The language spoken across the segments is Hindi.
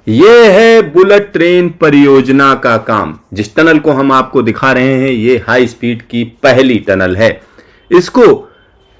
ये है बुलेट ट्रेन परियोजना का काम। जिस टनल को हम आपको दिखा रहे हैं ये हाई स्पीड की पहली टनल है। इसको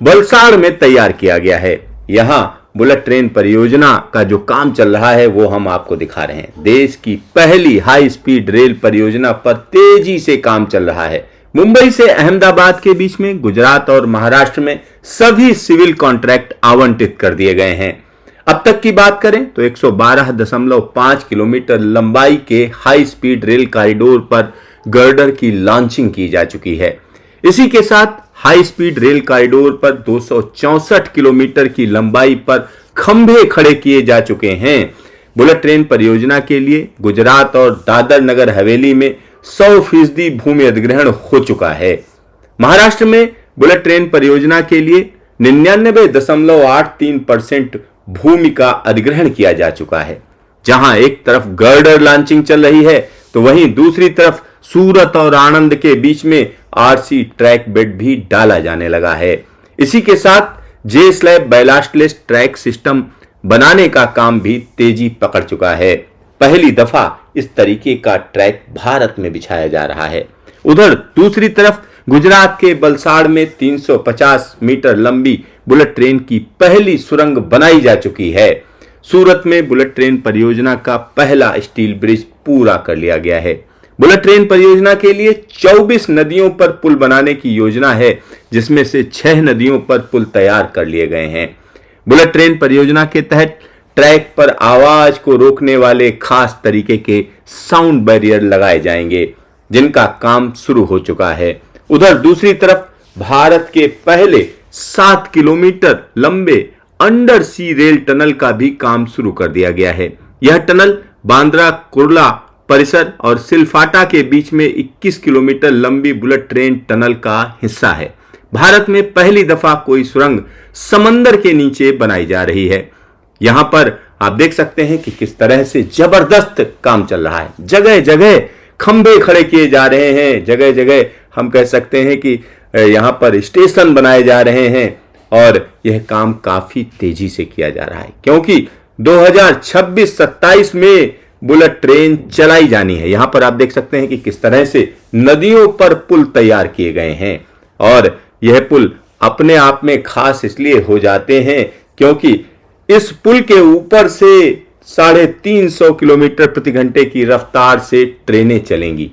वलसाड़ में तैयार किया गया है। यहां बुलेट ट्रेन परियोजना का जो काम चल रहा है वो हम आपको दिखा रहे हैं। देश की पहली हाई स्पीड रेल परियोजना पर तेजी से काम चल रहा है। मुंबई से अहमदाबाद के बीच में गुजरात और महाराष्ट्र में सभी सिविल कॉन्ट्रैक्ट आवंटित कर दिए गए हैं। अब तक की बात करें तो 112.5 किलोमीटर लंबाई के हाई स्पीड रेल कॉरिडोर पर गर्डर की लॉन्चिंग की जा चुकी है। इसी के साथ हाई स्पीड रेल कॉरिडोर पर 264 किलोमीटर की लंबाई पर खंभे खड़े किए जा चुके हैं। बुलेट ट्रेन परियोजना के लिए गुजरात और दादर नगर हवेली में 100% भूमि अधिग्रहण हो चुका है। महाराष्ट्र में बुलेट ट्रेन परियोजना के लिए 99.83% भूमि का अधिग्रहण किया जा चुका है। जहां एक तरफ गर्डर लॉन्चिंग चल रही है तो वहीं दूसरी तरफ सूरत और आणंद के बीच में आरसी ट्रैक बेड भी डाला जाने लगा है। इसी के साथ जे स्लैब बैलास्टलेस ट्रैक सिस्टम बनाने का काम भी तेजी पकड़ चुका है। पहली दफा इस तरीके का ट्रैक भारत में बिछाया जा रहा है। उधर दूसरी तरफ गुजरात के वलसाड़ में 350 मीटर लंबी बुलेट ट्रेन की पहली सुरंग बनाई जा चुकी है। सूरत में बुलेट ट्रेन परियोजना का पहला स्टील ब्रिज पूरा कर लिया गया है। बुलेट ट्रेन परियोजना के लिए 24 नदियों पर पुल बनाने की योजना है, जिसमें से 6 नदियों पर पुल तैयार कर लिए गए हैं। बुलेट ट्रेन परियोजना के तहत ट्रैक पर आवाज को रोकने वाले खास तरीके के साउंड बैरियर लगाए जाएंगे, जिनका काम शुरू हो चुका है। उधर दूसरी तरफ भारत के पहले 7 किलोमीटर लंबे अंडर सी रेल टनल का भी काम शुरू कर दिया गया है। यह टनल बांद्रा कुर्ला परिसर और सिलफाटा के बीच में 21 किलोमीटर लंबी बुलेट ट्रेन टनल का हिस्सा है। भारत में पहली दफा कोई सुरंग समंदर के नीचे बनाई जा रही है। यहां पर आप देख सकते हैं कि किस तरह से जबरदस्त काम चल रहा है। जगह जगह खंभे खड़े किए जा रहे हैं, जगह जगह हम कह सकते हैं कि यहां पर स्टेशन बनाए जा रहे हैं और यह काम काफी तेजी से किया जा रहा है, क्योंकि 2026-27 में बुलेट ट्रेन चलाई जानी है। यहां पर आप देख सकते हैं कि किस तरह से नदियों पर पुल तैयार किए गए हैं और यह पुल अपने आप में खास इसलिए हो जाते हैं क्योंकि इस पुल के ऊपर से 350 किलोमीटर प्रति घंटे की रफ्तार से ट्रेनें चलेंगी।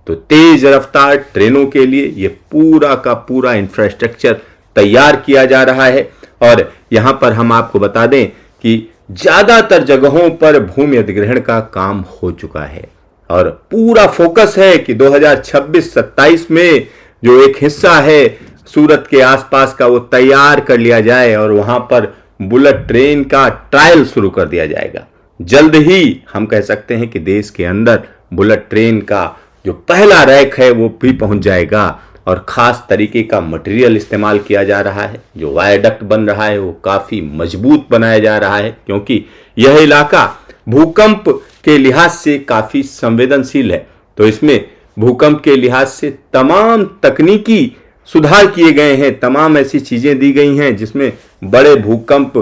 तो तेज रफ्तार ट्रेनों के लिए यह पूरा का पूरा इंफ्रास्ट्रक्चर तैयार किया जा रहा है। और यहां पर हम आपको बता दें कि ज्यादातर जगहों पर भूमि अधिग्रहण का काम हो चुका है और पूरा फोकस है कि 2026-27 में जो एक हिस्सा है सूरत के आसपास का वो तैयार कर लिया जाए और वहां पर बुलेट ट्रेन का ट्रायल शुरू कर दिया जाएगा। जल्द ही हम कह सकते हैं कि देश के अंदर बुलेट ट्रेन का जो पहला रैक है वो भी पहुंच जाएगा और खास तरीके का मटेरियल इस्तेमाल किया जा रहा है। जो वायडक्ट बन रहा है वो काफी मजबूत बनाया जा रहा है, क्योंकि यह इलाका भूकंप के लिहाज से काफी संवेदनशील है। तो इसमें भूकंप के लिहाज से तमाम तकनीकी सुधार किए गए हैं, तमाम ऐसी चीजें दी गई हैं जिसमें बड़े भूकंप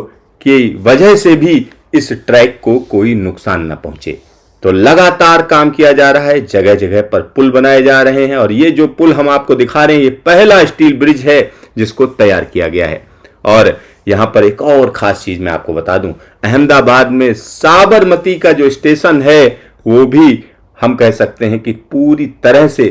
की वजह से भी इस ट्रैक को कोई नुकसान न पहुंचे। तो लगातार काम किया जा रहा है, जगह जगह पर पुल बनाए जा रहे हैं और ये जो पुल हम आपको दिखा रहे हैं ये पहला स्टील ब्रिज है जिसको तैयार किया गया है। और यहां पर एक और खास चीज मैं आपको बता दूं, अहमदाबाद में साबरमती का जो स्टेशन है वो भी हम कह सकते हैं कि पूरी तरह से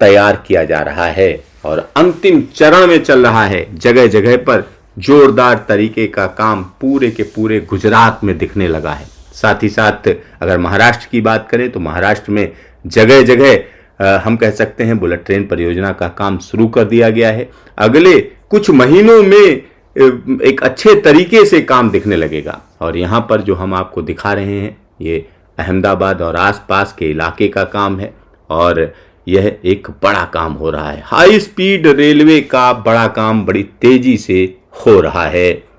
तैयार किया जा रहा है और अंतिम चरण में चल रहा है। जगह जगह पर जोरदार तरीके का काम पूरे के पूरे गुजरात में दिखने लगा है। साथ ही साथ अगर महाराष्ट्र की बात करें तो महाराष्ट्र में जगह जगह हम कह सकते हैं बुलेट ट्रेन परियोजना का काम शुरू कर दिया गया है। अगले कुछ महीनों में एक अच्छे तरीके से काम दिखने लगेगा। और यहाँ पर जो हम आपको दिखा रहे हैं ये अहमदाबाद और आसपास के इलाके का काम है और यह एक बड़ा काम हो रहा है। हाई स्पीड रेलवे का बड़ा काम बड़ी तेजी से हो रहा है।